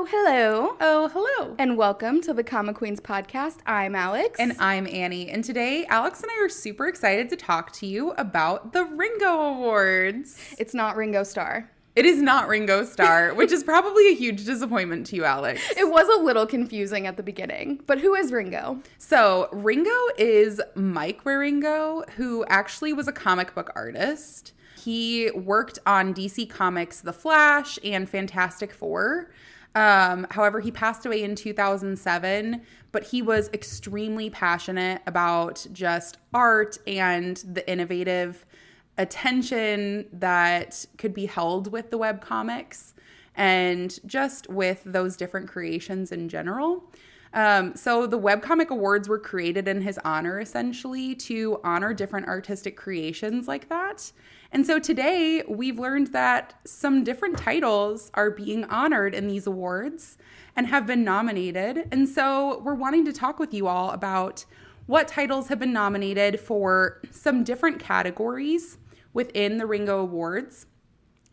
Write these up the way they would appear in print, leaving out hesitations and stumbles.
Oh, hello. Oh, hello. And welcome to the Comic Queens podcast. I'm Alex. And I'm Annie. And today, Alex and I are super excited to talk to you about the Ringo Awards. It's not Ringo Starr. It is not Ringo Starr, which is probably a huge disappointment to you, Alex. It was a little confusing at the beginning, but who is Ringo? So, Ringo is Mike Wieringo, who actually was a comic book artist. He worked on DC Comics' The Flash and Fantastic Four. However, he passed away in 2007, but he was extremely passionate about just art and the innovative attention that could be held with the webcomics and just with those different creations in general. So the Webcomic Awards were created in his honor, essentially, to honor different artistic creations like that. And so today we've learned that some different titles are being honored in these awards and have been nominated. And so we're wanting to talk with you all about what titles have been nominated for some different categories within the Ringo Awards.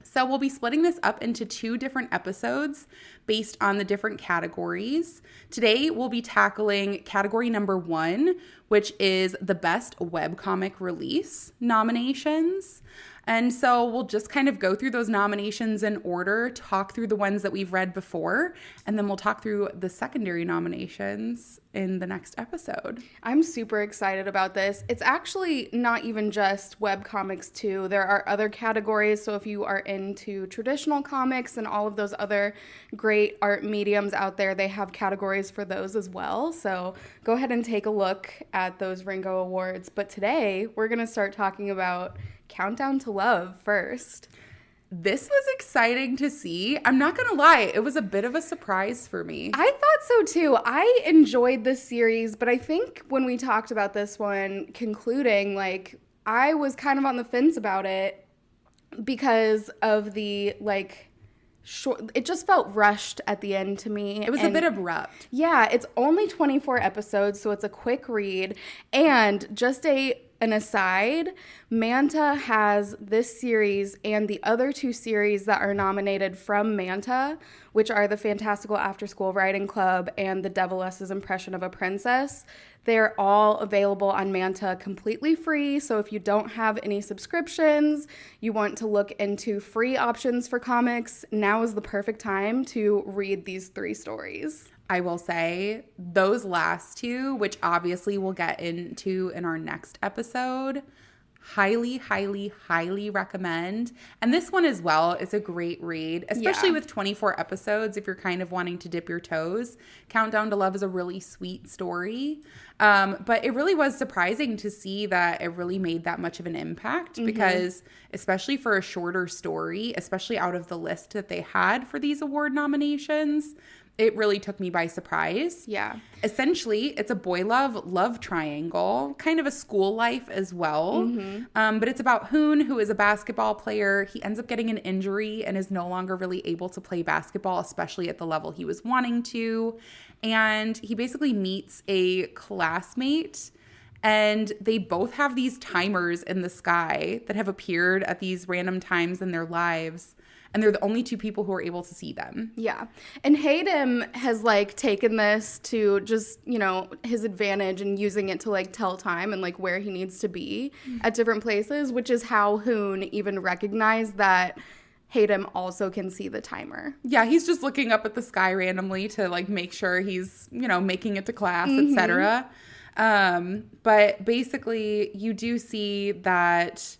So we'll be splitting this up into 2 different episodes based on the different categories. Today, we'll be tackling category number 1, which is the Best Webcomic Release nominations. And so we'll just kind of go through those nominations in order, talk through the ones that we've read before, and then we'll talk through the secondary nominations in the next episode. I'm super excited about this. It's actually not even just webcomics too. There are other categories. So if you are into traditional comics and all of those other great art mediums out there, they have categories for those as well. So go ahead and take a look at those Ringo Awards. But today we're going to start talking about Countdown to Love first. This was exciting to see. I'm not going to lie, it was a bit of a surprise for me. I thought so too. I enjoyed this series, but I think when we talked about this one concluding, I was kind of on the fence about it because of the, short, it just felt rushed at the end to me. It was a bit abrupt. Yeah, it's only 24 episodes, so it's a quick read. And just an aside, Manta has this series and the other 2 series that are nominated from Manta, which are the Fantastical After School Writing Club and The Deviless's Impression of a Princess. They're all available on Manta completely free, so if you don't have any subscriptions, you want to look into free options for comics, now is the perfect time to read these 3 stories. I will say those last 2, which obviously we'll get into in our next episode, highly, highly, highly recommend. And this one as well is a great read, especially with 24 episodes if you're kind of wanting to dip your toes. Countdown to Love is a really sweet story. But it really was surprising to see that it really made that much of an impact because especially for a shorter story, especially out of the list that they had for these award nominations, it really took me by surprise. Yeah. Essentially, it's a boy love triangle, kind of a school life as well. But it's about Hoon, who is a basketball player. He ends up getting an injury and is no longer really able to play basketball, especially at the level he was wanting to. And he basically meets a classmate, and they both have these timers in the sky that have appeared at these random times in their lives. And they're the only 2 people who are able to see them. Yeah. And Hayden has, taken this to just, his advantage and using it to, tell time and, where he needs to be at different places, which is how Hoon even recognized that Hayden also can see the timer. Yeah, he's just looking up at the sky randomly to, make sure he's, making it to class, etc. But basically, you do see that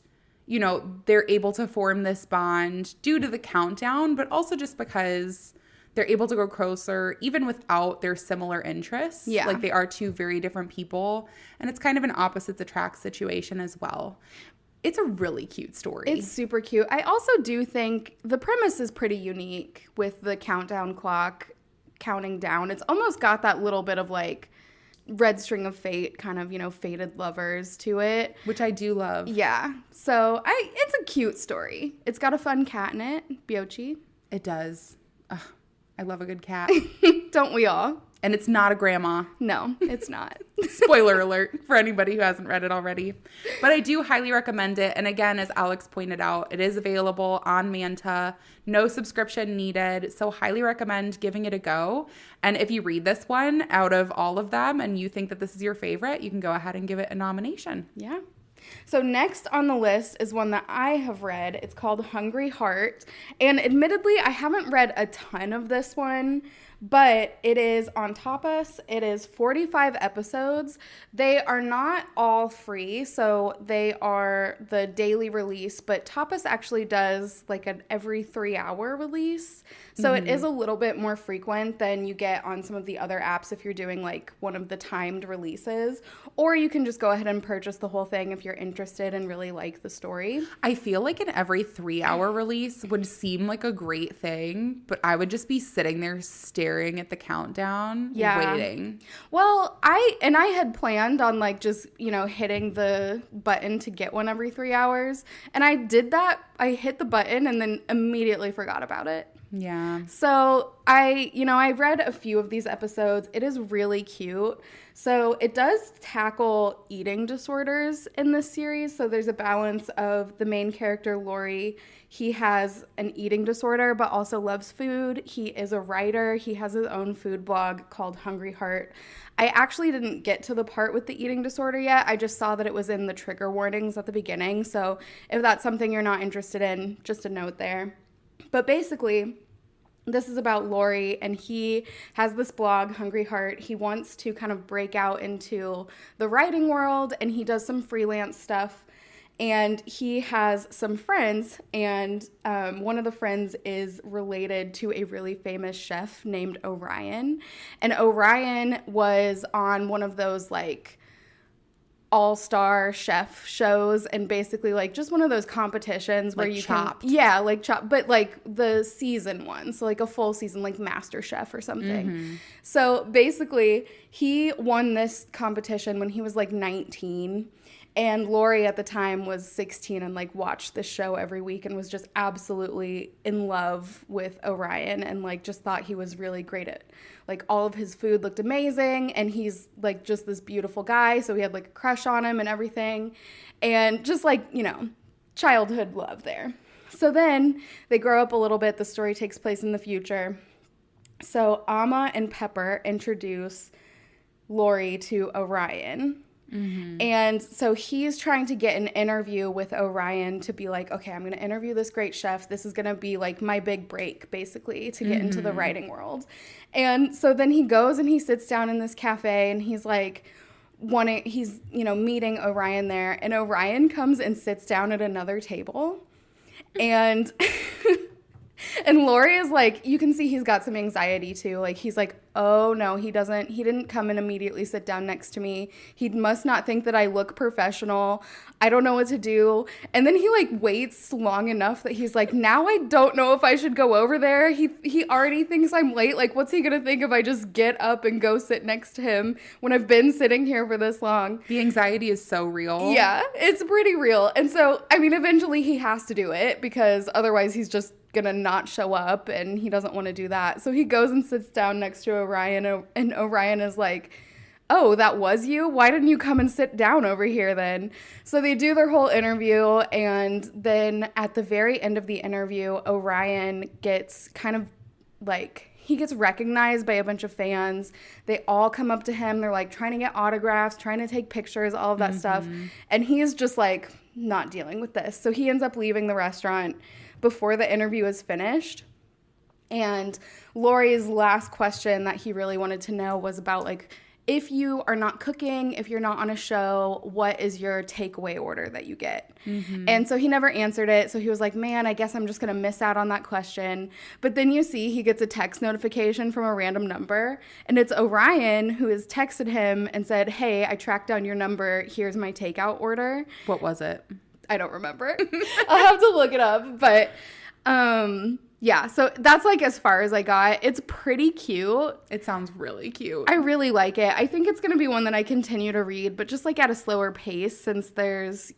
they're able to form this bond due to the countdown, but also just because they're able to go closer even without their similar interests. Yeah. They are 2 very different people, and it's kind of an opposites attract situation as well. It's a really cute story. It's super cute. I also do think the premise is pretty unique with the countdown clock counting down. It's almost got that little bit of Red String of Fate, kind of, fated lovers to it. Which I do love. Yeah. So it's a cute story. It's got a fun cat in it, Biochi. It does. Ugh, I love a good cat. Don't we all? And it's not a grandma. No, it's not. Spoiler alert for anybody who hasn't read it already. But I do highly recommend it. And again, as Alex pointed out, it is available on Manta. No subscription needed. So highly recommend giving it a go. And if you read this one out of all of them and you think that this is your favorite, you can go ahead and give it a nomination. Yeah. So next on the list is one that I have read. It's called Hungry Heart. And admittedly, I haven't read a ton of this one, but it is on Tapas. It is 45 episodes. They are not all free, so they are the daily release, but Tapas actually does like an every 3-hour release. So it is a little bit more frequent than you get on some of the other apps if you're doing like one of the timed releases. Or you can just go ahead and purchase the whole thing if you're interested and really like the story. I feel like an every 3-hour release would seem like a great thing, but I would just be sitting there staring at the countdown, waiting. Well, I had planned on like just, hitting the button to get one every 3 hours. And I did that. I hit the button and then immediately forgot about it. Yeah. So I read a few of these episodes. It is really cute. So it does tackle eating disorders in this series. So there's a balance of the main character, Lori. He has an eating disorder, but also loves food. He is a writer. He has his own food blog called Hungry Heart. I actually didn't get to the part with the eating disorder yet. I just saw that it was in the trigger warnings at the beginning. So if that's something you're not interested in, just a note there. But basically, this is about Lori, and he has this blog, Hungry Heart. He wants to kind of break out into the writing world, and he does some freelance stuff. And he has some friends, and one of the friends is related to a really famous chef named Orion. And Orion was on one of those, like, all-star chef shows, and basically like just one of those competitions where like you Chopped. can like Chopped, but like the season one, so like a full season, like Master Chef or something. So basically he won this competition when he was like 19, and Lori at the time was 16 and like watched the show every week and was just absolutely in love with Orion and like just thought he was really great at, like, all of his food looked amazing, and he's like just this beautiful guy, so he had like a crush on him and everything, and just like, childhood love there. So then they grow up a little bit. The story takes place in the future. So Amma and Pepper introduce Lori to Orion. And so he's trying to get an interview with Orion to be like, okay, I'm going to interview this great chef. This is going to be like my big break, basically, to get into the writing world. And so then he goes and he sits down in this cafe, and he's like, meeting Orion there. And Orion comes and sits down at another table. And and Lori is like, you can see he's got some anxiety too. Like, he's like, oh no, he didn't come and immediately sit down next to me. He must not think that I look professional. I don't know what to do. And then he like waits long enough that he's like, now I don't know if I should go over there. He already thinks I'm late. Like, what's he gonna think if I just get up and go sit next to him when I've been sitting here for this long? The anxiety is so real. Yeah, it's pretty real. And so, I mean, eventually he has to do it because otherwise he's just gonna not show up, and he doesn't want to do that. So he goes and sits down next to Orion, and Orion is like, oh, that was you? Why didn't you come and sit down over here then? So they do their whole interview, and then at the very end of the interview, Orion gets kind of like, he gets recognized by a bunch of fans. They all come up to him. They're like trying to get autographs, trying to take pictures, all of that stuff. And he is just like not dealing with this. So he ends up leaving the restaurant before the interview is finished. And Lori's last question that he really wanted to know was about, like, if you are not cooking, if you're not on a show, what is your takeaway order that you get? And so he never answered it. So he was like, man, I guess I'm just going to miss out on that question. But then you see he gets a text notification from a random number. And it's Orion who has texted him and said, hey, I tracked down your number. Here's my takeout order. What was it? I don't remember. I'll have to look it up. But yeah, so that's like as far as I got. It's pretty cute. It sounds really cute. I really like it. I think it's going to be one that I continue to read, but just like at a slower pace, since there's,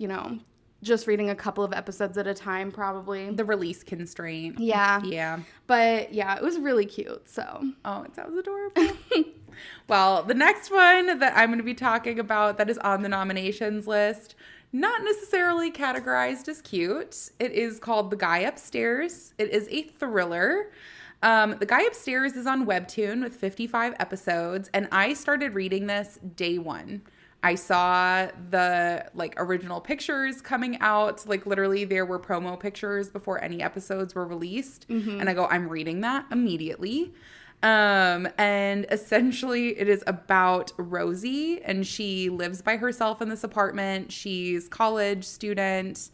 just reading a couple of episodes at a time, probably. The release constraint. Yeah. Yeah. But yeah, it was really cute. So. Oh, it sounds adorable. Well, the next one that I'm going to be talking about that is on the nominations list, not necessarily categorized as cute. It is called The Guy Upstairs. It is a thriller. The Guy Upstairs is on Webtoon with 55 episodes, and I started reading this day one. I saw the original pictures coming out. Literally there were promo pictures before any episodes were released. And I go, I'm reading that immediately. And essentially it is about Rosie, and she lives by herself in this apartment. She's college student,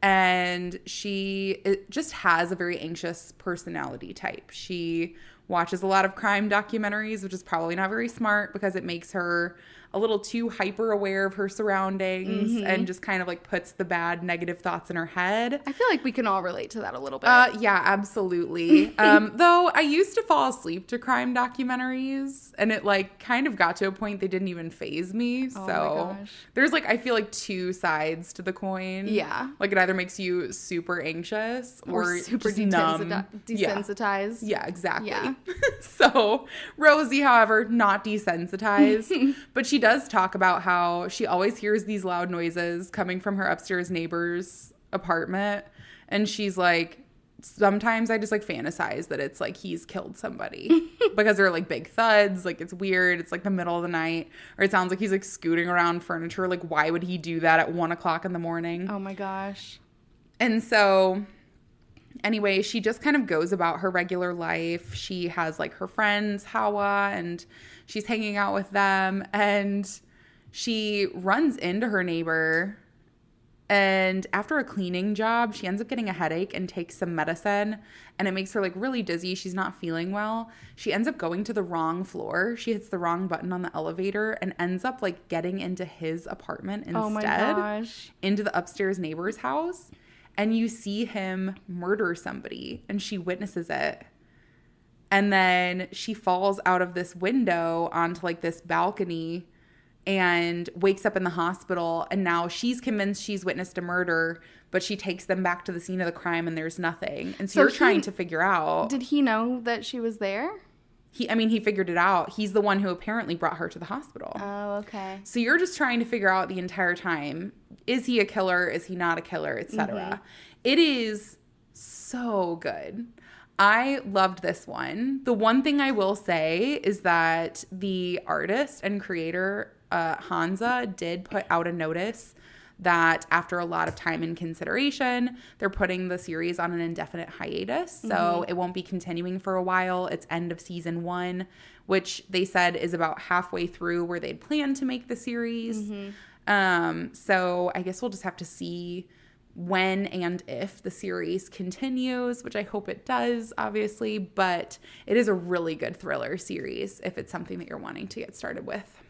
and it just has a very anxious personality type. She watches a lot of crime documentaries, which is probably not very smart because it makes her a little too hyper aware of her surroundings and just kind of puts the bad negative thoughts in her head. I feel like we can all relate to that a little bit. Yeah, absolutely. Though I used to fall asleep to crime documentaries, and it kind of got to a point they didn't even faze me. Oh So my gosh. there's I feel two sides to the coin. Yeah. It either makes you super anxious or super just numb. desensitized. Yeah, exactly. Yeah. So Rosie, however, not desensitized, but she does talk about how she always hears these loud noises coming from her upstairs neighbor's apartment. And she's like, sometimes I just fantasize that it's he's killed somebody because they're big thuds. It's weird. It's the middle of the night, or it sounds like he's scooting around furniture. Why would he do that at 1:00 in the morning? Oh my gosh. And so anyway, she just kind of goes about her regular life. She has her friends, Hawa, and she's hanging out with them, and she runs into her neighbor, and after a cleaning job, she ends up getting a headache and takes some medicine, and it makes her really dizzy. She's not feeling well. She ends up going to the wrong floor. She hits the wrong button on the elevator and ends up getting into his apartment instead. Oh my gosh. Into the upstairs neighbor's house. And you see him murder somebody, and she witnesses it. And then she falls out of this window onto this balcony and wakes up in the hospital. And now she's convinced she's witnessed a murder, but she takes them back to the scene of the crime and there's nothing. And so you're trying to figure out. Did he know that she was there? He figured it out. He's the one who apparently brought her to the hospital. Oh, okay. So you're just trying to figure out the entire time, is he a killer? Is he not a killer? Etc. It is so good. I loved this one. The one thing I will say is that the artist and creator, Hansa, did put out a notice that after a lot of time and consideration, they're putting the series on an indefinite hiatus. So it won't be continuing for a while. It's end of season 1, which they said is about halfway through where they'd planned to make the series. So I guess we'll just have to see when and if the series continues, which I hope it does, obviously. But it is a really good thriller series if it's something that you're wanting to get started with.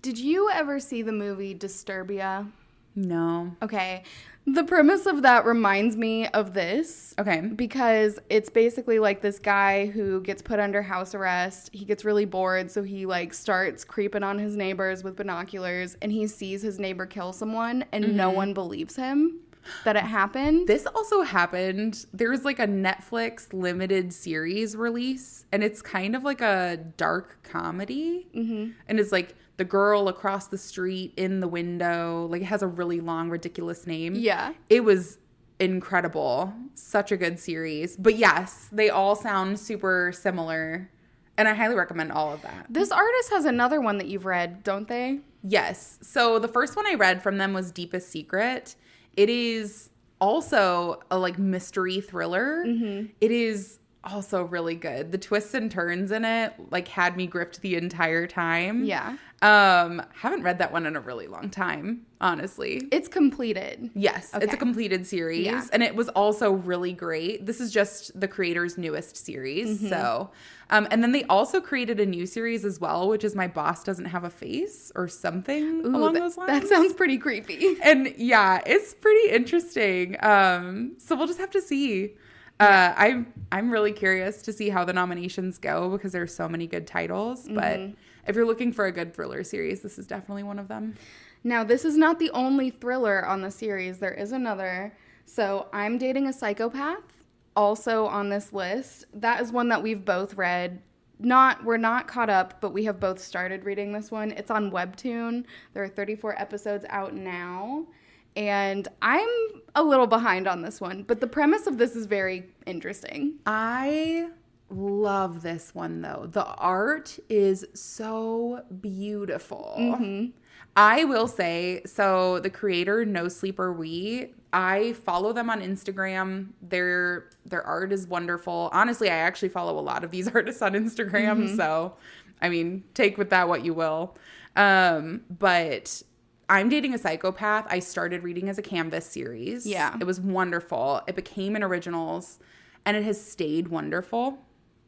Did you ever see the movie Disturbia? No. Okay. The premise of that reminds me of this. Okay. Because it's basically this guy who gets put under house arrest. He gets really bored, so he starts creeping on his neighbors with binoculars, and he sees his neighbor kill someone, and no one believes him that it happened. This also happened. There's a Netflix limited series release, and it's kind of a dark comedy. And it's the girl across the street in the window. It has a really long, ridiculous name. Yeah. It was incredible. Such a good series. But yes, they all sound super similar. And I highly recommend all of that. This artist has another one that you've read, don't they? Yes. So the first one I read from them was Deepest Secret. It is also a mystery thriller. It is also really good. The twists and turns in it had me gripped the entire time. Yeah. Haven't read that one in a really long time, honestly. It's completed. Yes, Okay. it's a completed series. Yeah. And it was also really great. This is just the creator's newest series. So, and then they also created a new series as well, which is My Boss Doesn't Have a Face or something along those lines. That sounds pretty creepy. And yeah, it's pretty interesting. So we'll just have to see. I'm really curious to see how the nominations go because there's so many good titles. But if you're looking for a good thriller series, this is definitely one of them. Now, this is not the only thriller on the series. There is another. So, I'm Dating a Psychopath, also on this list. That is one that we've both read. We're not caught up, but we have both started reading this one. It's on Webtoon. There are 34 episodes out now. And I'm a little behind on this one, but the premise of this is very interesting. I love this one, though. The art is so beautiful. Mm-hmm. I will say, so the creator, No Sleeper We, I follow them on Instagram. Their art is wonderful. Honestly, I actually follow a lot of these artists on Instagram. Mm-hmm. So, I mean, take with that what you will. But I'm Dating a Psychopath, I started reading as a Canvas series. Yeah. It was wonderful. It became an originals, and it has stayed wonderful,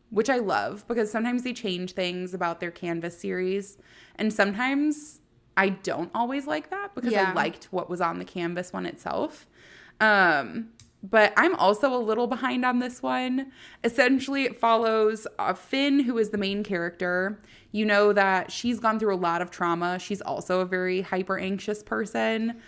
which I love, because sometimes they change things about their Canvas series, and sometimes I don't always like that, because I liked what was on the Canvas one itself. But I'm also a little behind on this one. Essentially, it follows Finn, who is the main character. You know that she's gone through a lot of trauma. She's also a very hyper anxious person.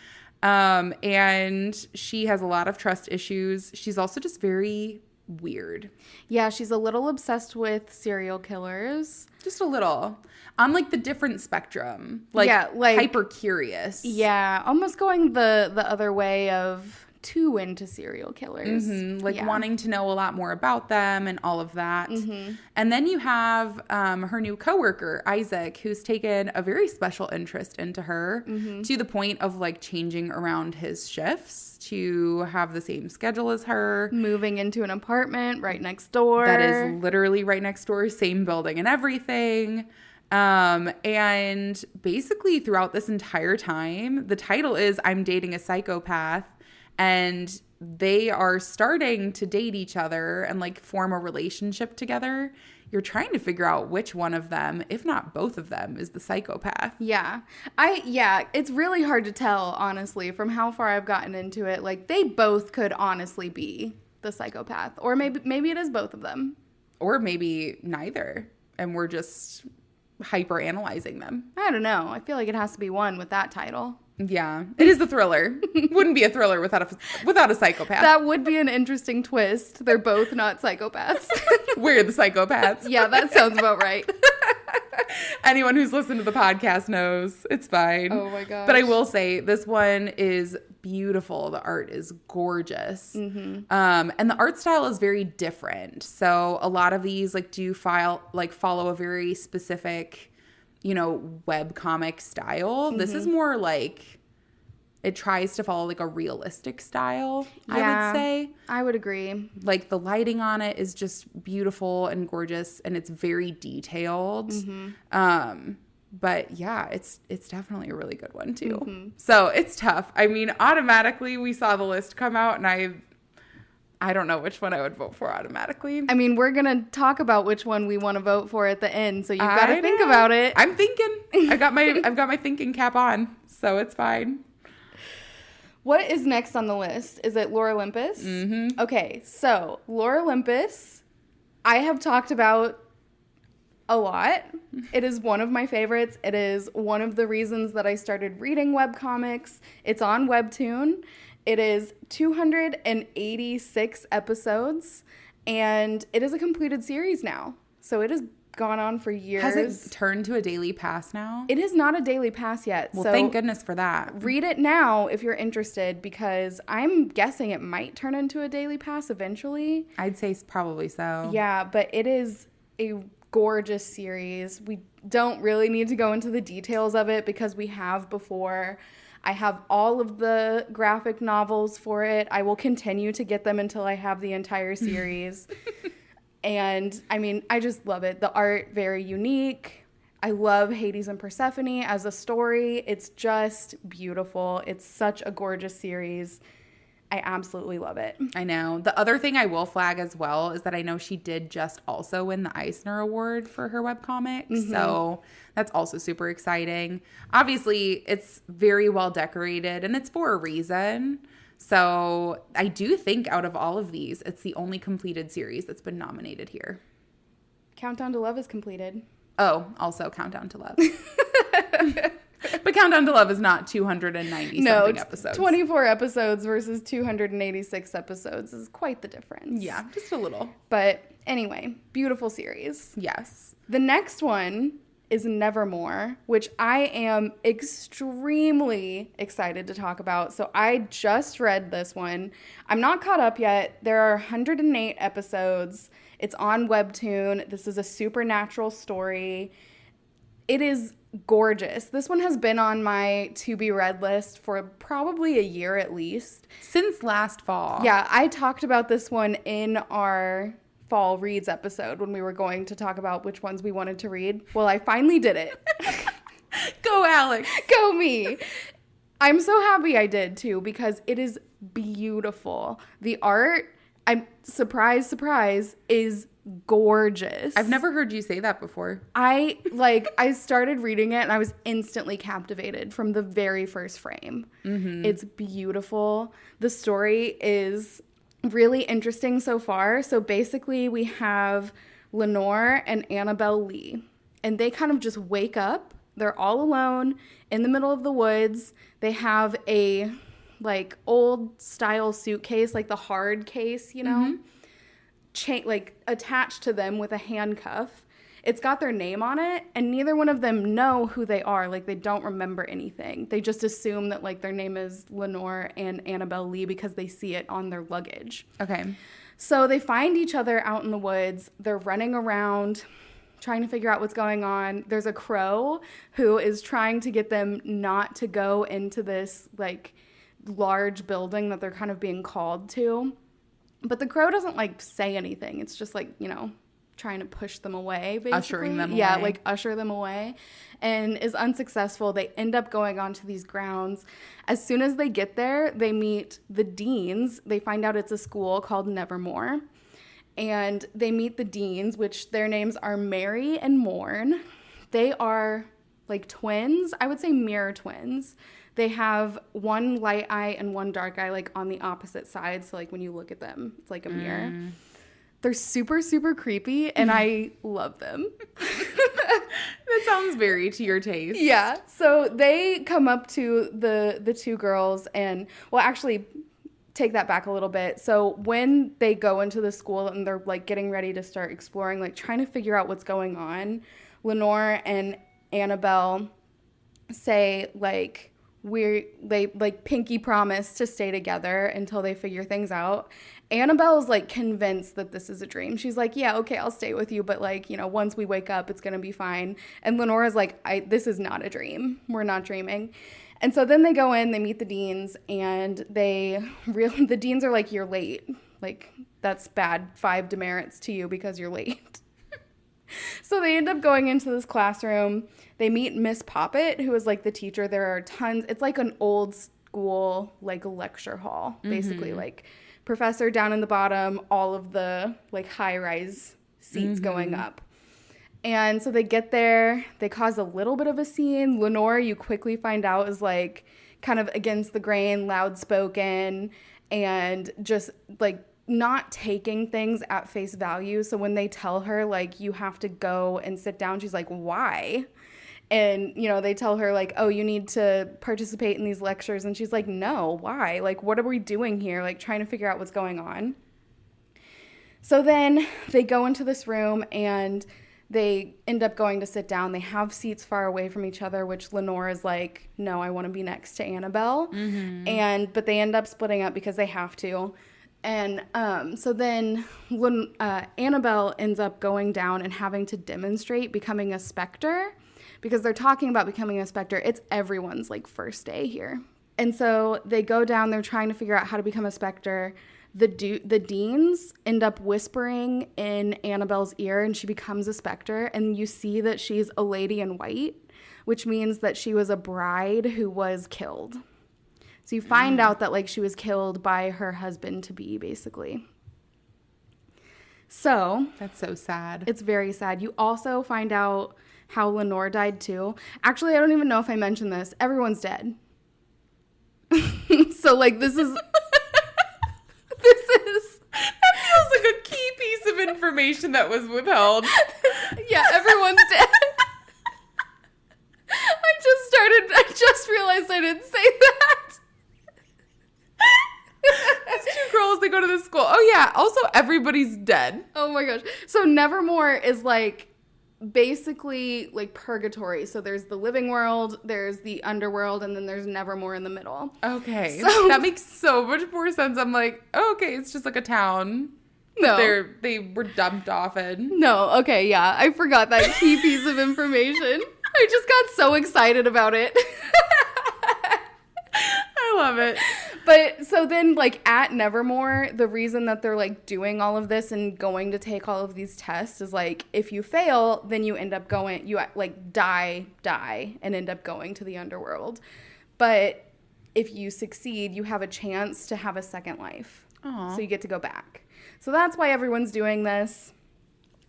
And she has a lot of trust issues. She's also just very weird. Yeah, she's a little obsessed with serial killers. Just a little. On like the different spectrum. Like hyper curious. Yeah, almost going the other way of too into serial killers. Mm-hmm. Like wanting to know a lot more about them and all of that. Mm-hmm. And then you have her new coworker, Isaac, who's taken a very special interest into her to the point of like changing around his shifts to have the same schedule as her. Moving into an apartment right next door. That is literally right next door, same building and everything. And basically throughout this entire time, the title is I'm Dating a Psychopath. And they are starting to date each other and like form a relationship together. You're trying to figure out which one of them, if not both of them, is the psychopath. Yeah. It's really hard to tell, honestly, from how far I've gotten into it. Like, they both could honestly be the psychopath. Or maybe it is both of them. Or maybe neither. And we're just hyper analyzing them. I don't know. I feel like it has to be one with that title. Yeah, it is a thriller. Wouldn't be a thriller without a psychopath. That would be an interesting twist. They're both not psychopaths. We're the psychopaths. Yeah, that sounds about right. Anyone who's listened to the podcast knows it's fine. Oh my gosh. But I will say this one is beautiful. The art is gorgeous. Mm-hmm. And the art style is very different. So a lot of these follow a very specific, webcomic style. Mm-hmm. This is more like it tries to follow like a realistic style, I would say. I would agree. Like the lighting on it is just beautiful and gorgeous, and it's very detailed. Mm-hmm. But yeah, it's definitely a really good one too. Mm-hmm. So it's tough. I mean, automatically we saw the list come out, and I don't know which one I would vote for automatically. I mean, we're going to talk about which one we want to vote for at the end, so you've got to think about it. I'm thinking. I've got my thinking cap on, so it's fine. What is next on the list? Is it Lore Olympus? Mm-hmm. Okay, so Lore Olympus, I have talked about a lot. It is one of my favorites. It is one of the reasons that I started reading webcomics. It's on Webtoon. It is 286 episodes, and it is a completed series now. So it has gone on for years. Has it turned to a daily pass now? It is not a daily pass yet. Well, so thank goodness for that. Read it now if you're interested, because I'm guessing it might turn into a daily pass eventually. I'd say probably so. Yeah, but it is a gorgeous series. We don't really need to go into the details of it because we have before. I have all of the graphic novels for it. I will continue to get them until I have the entire series. And I mean, I just love it. The art, very unique. I love Hades and Persephone as a story. It's just beautiful. It's such a gorgeous series. I absolutely love it. I know. The other thing I will flag as well is that I know she did just also win the Eisner Award for her webcomic. Mm-hmm. So that's also super exciting. Obviously, it's very well decorated, and it's for a reason. So I do think out of all of these, it's the only completed series that's been nominated here. Countdown to Love is completed. Oh, also Countdown to Love. But Countdown to Love is not 290 something episodes. 24 episodes versus 286 episodes is quite the difference. Yeah, just a little. But anyway, beautiful series. Yes. The next one is Nevermore, which I am extremely excited to talk about. So I just read this one. I'm not caught up yet. There are 108 episodes. It's on Webtoon. This is a supernatural story. It is gorgeous. This one has been on my to-be-read list for probably a year at least. Since last fall. Yeah, I talked about this one in our fall reads episode when we were going to talk about which ones we wanted to read. Well, I finally did it. Go, Alex. Go me. I'm so happy I did too because it is beautiful. The art, I'm surprise, is gorgeous. I've never heard you say that before. I started reading it and I was instantly captivated from the very first frame. Mm-hmm. It's beautiful. The story is really interesting so far. So basically we have Lenore and Annabelle Lee, and they kind of just wake up. They're all alone in the middle of the woods. They have a like old style suitcase, like the hard case, you know, attached to them with a handcuff. It's got their name on it, and neither one of them know who they are. Like, they don't remember anything. They just assume that, like, their name is Lenore and Annabelle Lee because they see it on their luggage. Okay. So they find each other out in the woods. They're running around trying to figure out what's going on. There's a crow who is trying to get them not to go into this, like, large building that they're kind of being called to. But the crow doesn't, like, say anything. It's just, like, you know, trying to push them away, basically. Ushering them away. Yeah, like usher them away, and is unsuccessful. They end up going onto these grounds. As soon as they get there, they meet the deans. They find out it's a school called Nevermore, and they meet the deans, which their names are Mary and Morn. They are like twins. I would say mirror twins. They have one light eye and one dark eye, like on the opposite sides. So like when you look at them, it's like a mirror. They're super, super creepy, and I love them. That sounds very to your taste. Yeah. So they come up to the two girls and, well, actually, take that back a little bit. So when they go into the school and they're, like, getting ready to start exploring, like, trying to figure out what's going on, Lenore and Annabelle say, like, they pinky promise to stay together until they figure things out. Annabelle's like convinced that this is a dream. She's like, yeah, okay, I'll stay with you, but like, you know, once we wake up, it's gonna be fine. And Lenora's like, this is not a dream. We're not dreaming. And so then they go in, they meet the deans, and the deans are like, you're late. Like, that's bad. 5 demerits to you because you're late. So they end up going into this classroom. They meet Miss Poppet, who is like the teacher. There are tons. It's like an old school, like, lecture hall, basically. Like, professor down in the bottom, all of the, like, high-rise seats going up. And so they get there. They cause a little bit of a scene. Lenore, you quickly find out, is, like, kind of against the grain, loud-spoken, and just, like, not taking things at face value. So when they tell her, like, you have to go and sit down, she's like, why? And, you know, they tell her, like, oh, you need to participate in these lectures. And she's like, no, why? Like, what are we doing here? Like, trying to figure out what's going on. So then they go into this room and they end up going to sit down. They have seats far away from each other, which Lenore is like, no, I want to be next to Annabelle. But they end up splitting up because they have to. And so then when Annabelle ends up going down and having to demonstrate becoming a specter, because they're talking about becoming a specter, it's everyone's, like, first day here. And so they go down, they're trying to figure out how to become a specter. The deans end up whispering in Annabelle's ear, and she becomes a specter. And you see that she's a lady in white, which means that she was a bride who was killed. So you find out that, like, she was killed by her husband-to-be, basically. So that's so sad. It's very sad. You also find out how Lenore died, too. Actually, I don't even know if I mentioned this. Everyone's dead. So, like, this is... That feels like a key piece of information that was withheld. Yeah, everyone's dead. I didn't say that. These two girls, they go to this school. Oh, yeah. Also, everybody's dead. Oh, my gosh. So Nevermore is, like, basically, like, purgatory. So there's the living world, there's the underworld, and then there's Nevermore in the middle. Okay. So that makes so much more sense. I'm like, oh, okay, it's just like a town. No. They were dumped off in. No. Okay, yeah. I forgot that key piece of information. I just got so excited about it. I love it. But so then, like, at Nevermore, the reason that they're, like, doing all of this and going to take all of these tests is, like, if you fail, then you end up going, you, like, die, and end up going to the underworld. But if you succeed, you have a chance to have a second life. Aww. So you get to go back. So that's why everyone's doing this.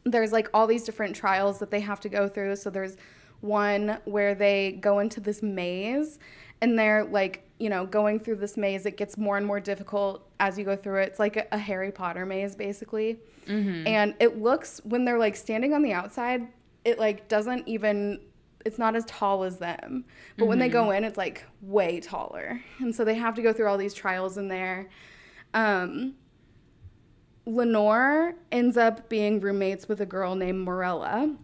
There's, like, all these different trials that they have to go through. So there's one where they go into this maze, and they're, like, you know, going through this maze. It gets more and more difficult as you go through it. It's like a Harry Potter maze, basically. Mm-hmm. And it looks, when they're, like, standing on the outside, it, like, doesn't even, it's not as tall as them. But when they go in, it's, like, way taller. And so they have to go through all these trials in there. Lenore ends up being roommates with a girl named Morella.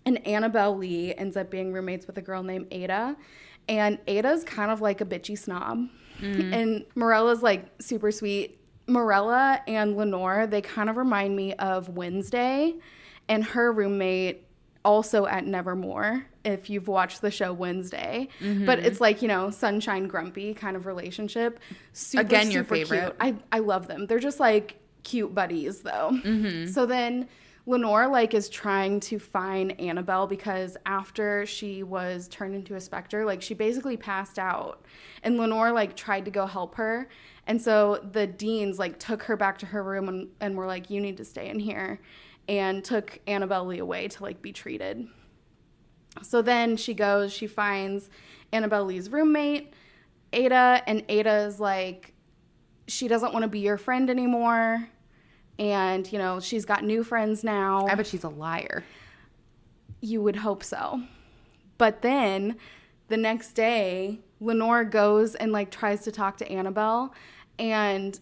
And Annabelle Lee ends up being roommates with a girl named Ada. And Ada's kind of like a bitchy snob. Mm. And Morella's, like, super sweet. Morella and Lenore, they kind of remind me of Wednesday and her roommate also at Nevermore, if you've watched the show Wednesday. Mm-hmm. But it's like, you know, sunshine grumpy kind of relationship. Super, again, your super favorite. Cute. I love them. They're just, like, cute buddies, though. Mm-hmm. So then Lenore, like, is trying to find Annabelle because after she was turned into a specter, like, she basically passed out. And Lenore, like, tried to go help her. And so the deans, like, took her back to her room and were like, you need to stay in here. And took Annabelle Lee away to, like, be treated. So then she goes, she finds Annabelle Lee's roommate, Ada. And Ada is like, she doesn't want to be your friend anymore. And, you know, she's got new friends now. I bet she's a liar. You would hope so. But then the next day, Lenore goes and, like, tries to talk to Annabelle. And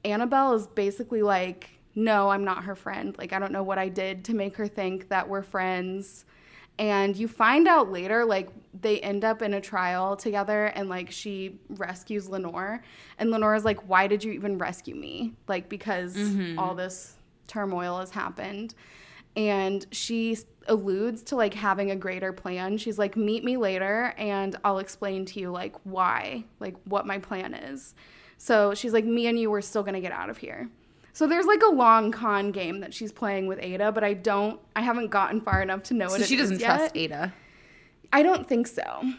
Annabelle is basically like, no, I'm not her friend. Like, I don't know what I did to make her think that we're friends. And you find out later, like, they end up in a trial together and, like, she rescues Lenore. And Lenore's like, why did you even rescue me? Like, because all this turmoil has happened. And she alludes to, like, having a greater plan. She's like, meet me later and I'll explain to you, like, why, like, what my plan is. So she's like, me and you, we're still going to get out of here. So there's, like, a long con game that she's playing with Ada, but I haven't gotten far enough to know what it is yet. So she doesn't trust Ada? I don't think so.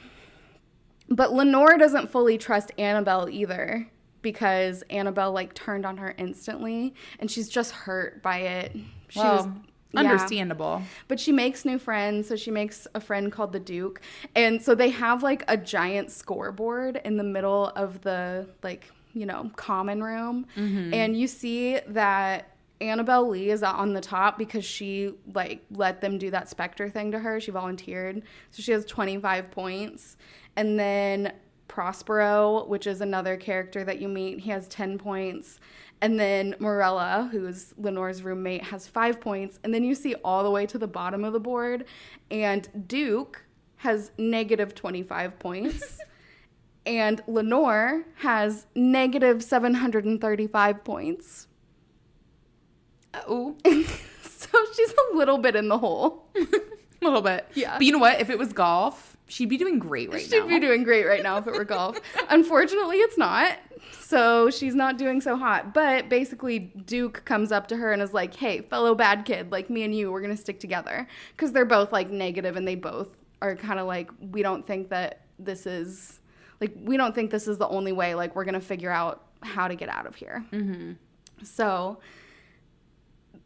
But Lenore doesn't fully trust Annabelle either because Annabelle, like, turned on her instantly, and she's just hurt by it. Understandable. But she makes new friends, so she makes a friend called the Duke. And so they have, like, a giant scoreboard in the middle of the, like, you know, common room. Mm-hmm. And you see that Annabelle Lee is on the top because she, like, let them do that specter thing to her. She volunteered. So she has 25 points. And then Prospero, which is another character that you meet, he has 10 points. And then Morella, who's Lenore's roommate, has 5 points. And then you see all the way to the bottom of the board. And Duke has negative 25 points. And Lenore has negative 735 points. Uh-oh. So she's a little bit in the hole. A little bit. Yeah. But you know what? If it was golf, she'd be doing great right now. She'd be doing great right now if it were golf. Unfortunately, it's not. So she's not doing so hot. But basically, Duke comes up to her and is like, hey, fellow bad kid, like, me and you, we're going to stick together. Because they're both, like, negative, and they both are kind of like, we don't think that this is... Like, we don't think this is the only way. Like, we're going to figure out how to get out of here. Mm-hmm. So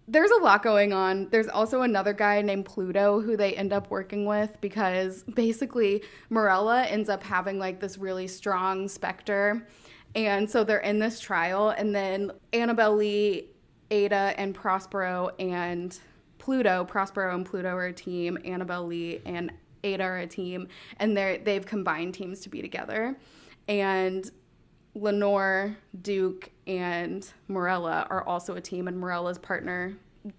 there's a lot going on. There's also another guy named Pluto who they end up working with because basically Morella ends up having, like, this really strong specter. And so they're in this trial. And then Annabelle Lee, Ada, and Prospero and Pluto are a team. Annabelle Lee and Ada are a team, and they've combined teams to be together. And Lenore, Duke, and Morella are also a team, and Morella's partner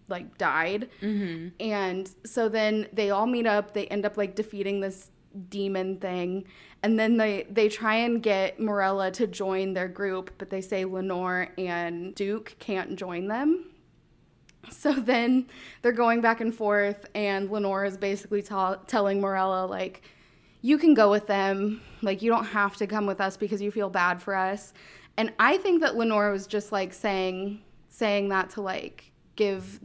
like died. Mm-hmm. And so then they all meet up. They end up like defeating this demon thing, and then they try and get Morella to join their group, but they say Lenore and Duke can't join them. So then they're going back and forth, and Lenore is basically telling Morella, like, you can go with them. Like, you don't have to come with us because you feel bad for us. And I think that Lenore was just, like, saying that to, like, give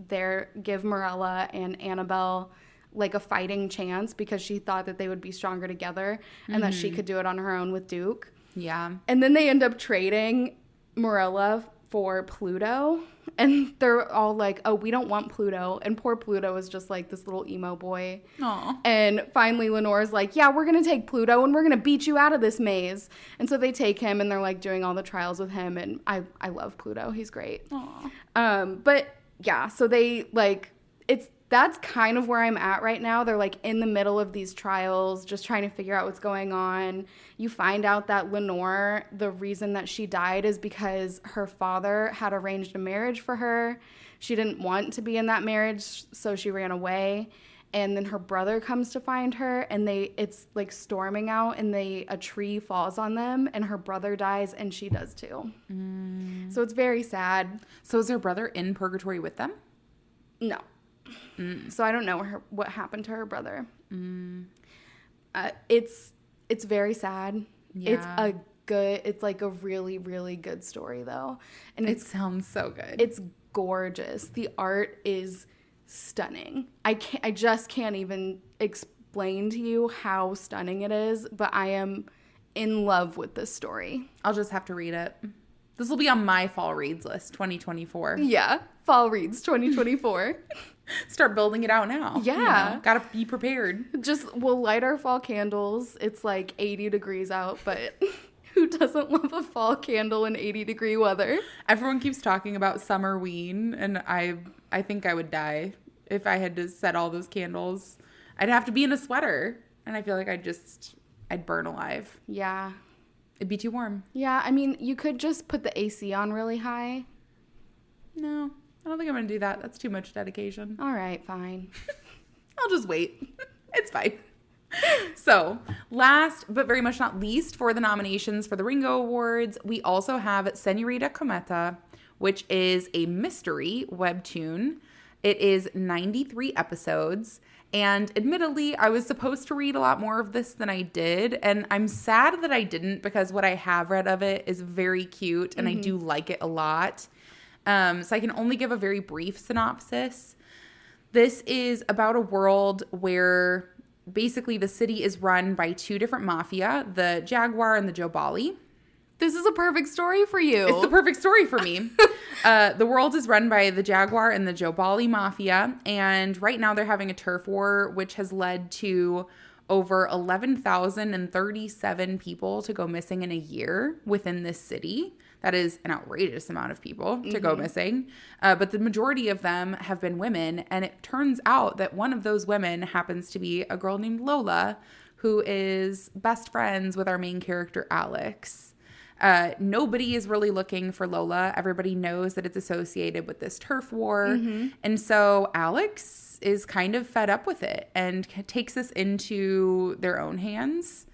Morella and Annabelle, like, a fighting chance because she thought that they would be stronger together and that she could do it on her own with Duke. Yeah. And then they end up trading Morella for Pluto. And they're all like, oh, we don't want Pluto. And poor Pluto is just like this little emo boy. Aww. And finally Lenore's like, yeah, we're going to take Pluto and we're going to beat you out of this maze. And so they take him and they're like doing all the trials with him. And I love Pluto. He's great. Aww. But yeah, so they like, that's kind of where I'm at right now. They're like in the middle of these trials, just trying to figure out what's going on. You find out that Lenore, the reason that she died is because her father had arranged a marriage for her. She didn't want to be in that marriage, so she ran away. And then her brother comes to find her, and it's like storming out, and a tree falls on them, and her brother dies, and she does too. So it's very sad. So is her brother in purgatory with them? No. So I don't know what happened to her brother. It's very sad. Yeah. It's like a really, really good story though. And it sounds so good. It's gorgeous. The art is stunning. I just can't even explain to you how stunning it is, but I am in love with this story. I'll just have to read it. This will be on my fall reads list 2024. Yeah. Fall reads 2024. Start building it out now. Yeah. You know, gotta be prepared. We'll light our fall candles. It's like 80 degrees out, but who doesn't love a fall candle in 80-degree weather? Everyone keeps talking about summerween, and I think I would die if I had to set all those candles. I'd have to be in a sweater, and I feel like I'd burn alive. Yeah. It'd be too warm. Yeah, I mean, you could just put the AC on really high. No. I don't think I'm going to do that. That's too much dedication. All right, fine. I'll just wait. It's fine. So, last but very much not least for the nominations for the Ringo Awards, we also have Señorita Cometa, which is a mystery webtoon. It is 93 episodes. And admittedly, I was supposed to read a lot more of this than I did. And I'm sad that I didn't because what I have read of it is very cute and I do like it a lot. So I can only give a very brief synopsis. This is about a world where basically the city is run by two different mafia, the Jaguar and the Jobali. This is a perfect story for you. It's the perfect story for me. The world is run by the Jaguar and the Jobali mafia, and right now they're having a turf war, which has led to over 11,037 people to go missing in a year within this city. That is an outrageous amount of people to go missing. But the majority of them have been women. And it turns out that one of those women happens to be a girl named Lola, who is best friends with our main character, Alex. Nobody is really looking for Lola. Everybody knows that it's associated with this turf war. And so Alex is kind of fed up with it and takes this into their own hands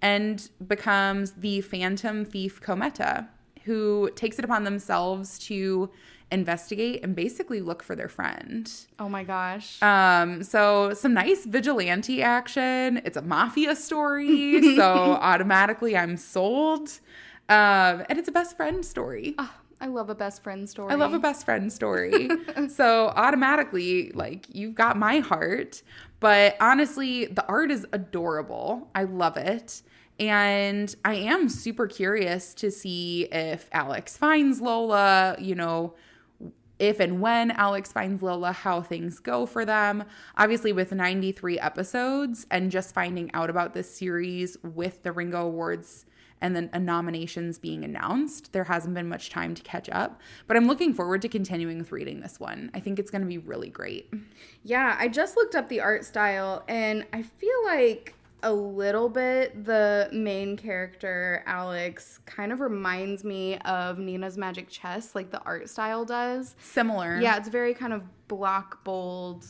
and becomes the Phantom Thief Cometa, who takes it upon themselves to investigate and basically look for their friend. Oh my gosh. So some nice vigilante action. It's a mafia story, so automatically I'm sold. And it's a best friend story. Oh, I love a best friend story. I love a best friend story. So automatically, like, you've got my heart. But honestly, the art is adorable. I love it. And I am super curious to see if Alex finds Lola, you know, if and when Alex finds Lola, how things go for them. Obviously, with 93 episodes and just finding out about this series with the Ringo Awards and then nominations being announced, there hasn't been much time to catch up. But I'm looking forward to continuing with reading this one. I think it's going to be really great. Yeah, I just looked up the art style, and I feel like a little bit the main character, Alex, kind of reminds me of Nina's Magic Chess, like the art style does. Similar. Yeah, it's very kind of block, bold,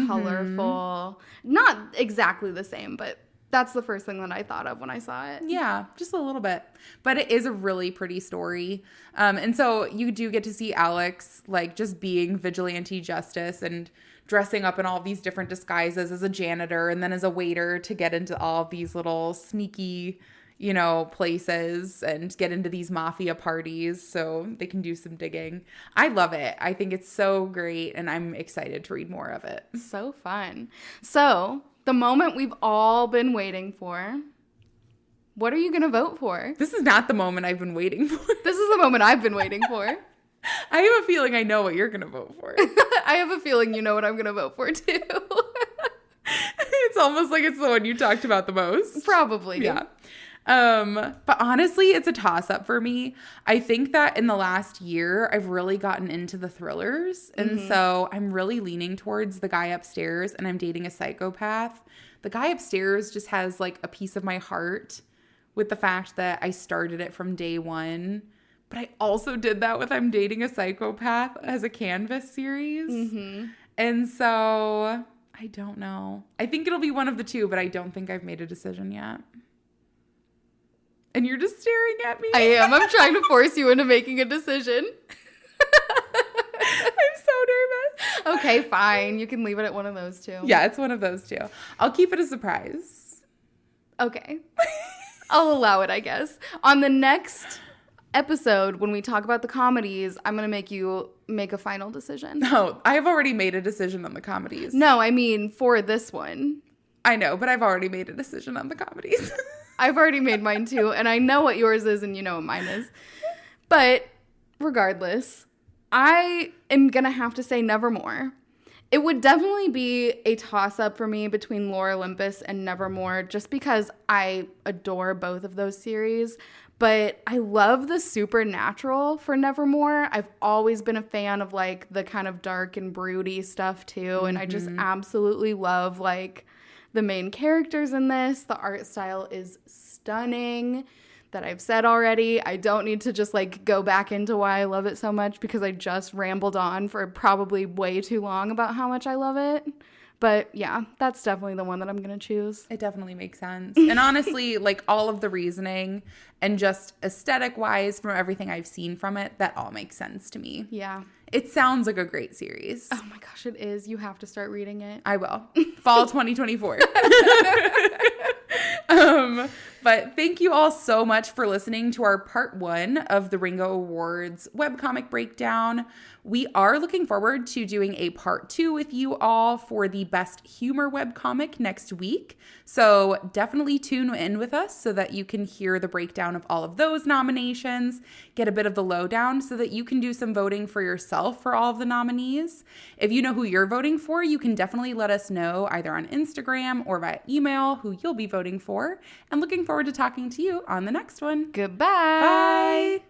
colorful. Not exactly the same, but that's the first thing that I thought of when I saw it. Yeah, just a little bit. But it is a really pretty story. And so you do get to see Alex, like, just being vigilante justice and dressing up in all these different disguises as a janitor and then as a waiter to get into all these little sneaky, you know, places and get into these mafia parties so they can do some digging. I love it. I think it's so great, and I'm excited to read more of it. So fun. So, the moment we've all been waiting for. What are you going to vote for? This is not the moment I've been waiting for. This is the moment I've been waiting for. I have a feeling I know what you're going to vote for. I have a feeling you know what I'm going to vote for, too. It's almost like it's the one you talked about the most. Probably. Yeah. But honestly, it's a toss-up for me. I think that in the last year, I've really gotten into the thrillers. And so I'm really leaning towards The Guy Upstairs, and I'm dating a psychopath. The Guy Upstairs just has like a piece of my heart with the fact that I started it from day one. But I also did that with I'm Dating a Psychopath as a Canvas series. And so I don't know. I think it'll be one of the two, but I don't think I've made a decision yet. And you're just staring at me. I am. I'm trying to force you into making a decision. I'm so nervous. Okay, fine. You can leave it at one of those two. Yeah, it's one of those two. I'll keep it a surprise. Okay. I'll allow it, I guess. On the next episode, when we talk about the comedies, I'm going to make you make a final decision. No, I have already made a decision on the comedies. No, I mean for this one. I know, but I've already made a decision on the comedies. I've already made mine too, and I know what yours is and you know what mine is. But regardless, I am going to have to say Nevermore. It would definitely be a toss-up for me between Lore Olympus and Nevermore just because I adore both of those series. But I love the supernatural for Nevermore. I've always been a fan of like the kind of dark and broody stuff too. And I just absolutely love like the main characters in this. The art style is stunning. That I've said already. I don't need to just like go back into why I love it so much because I just rambled on for probably way too long about how much I love it. But yeah, that's definitely the one that I'm going to choose. It definitely makes sense. And honestly, like all of the reasoning and just aesthetic wise from everything I've seen from it, that all makes sense to me. Yeah. It sounds like a great series. Oh my gosh, it is. You have to start reading it. I will. Fall 2024. But thank you all so much for listening to our part 1 of the Ringo Awards webcomic breakdown. We are looking forward to doing a part 2 with you all for the best humor webcomic next week. So definitely tune in with us so that you can hear the breakdown of all of those nominations, get a bit of the lowdown so that you can do some voting for yourself for all of the nominees. If you know who you're voting for, you can definitely let us know either on Instagram or via email who you'll be voting for. And looking forward to talking to you on the next one. Goodbye. Bye.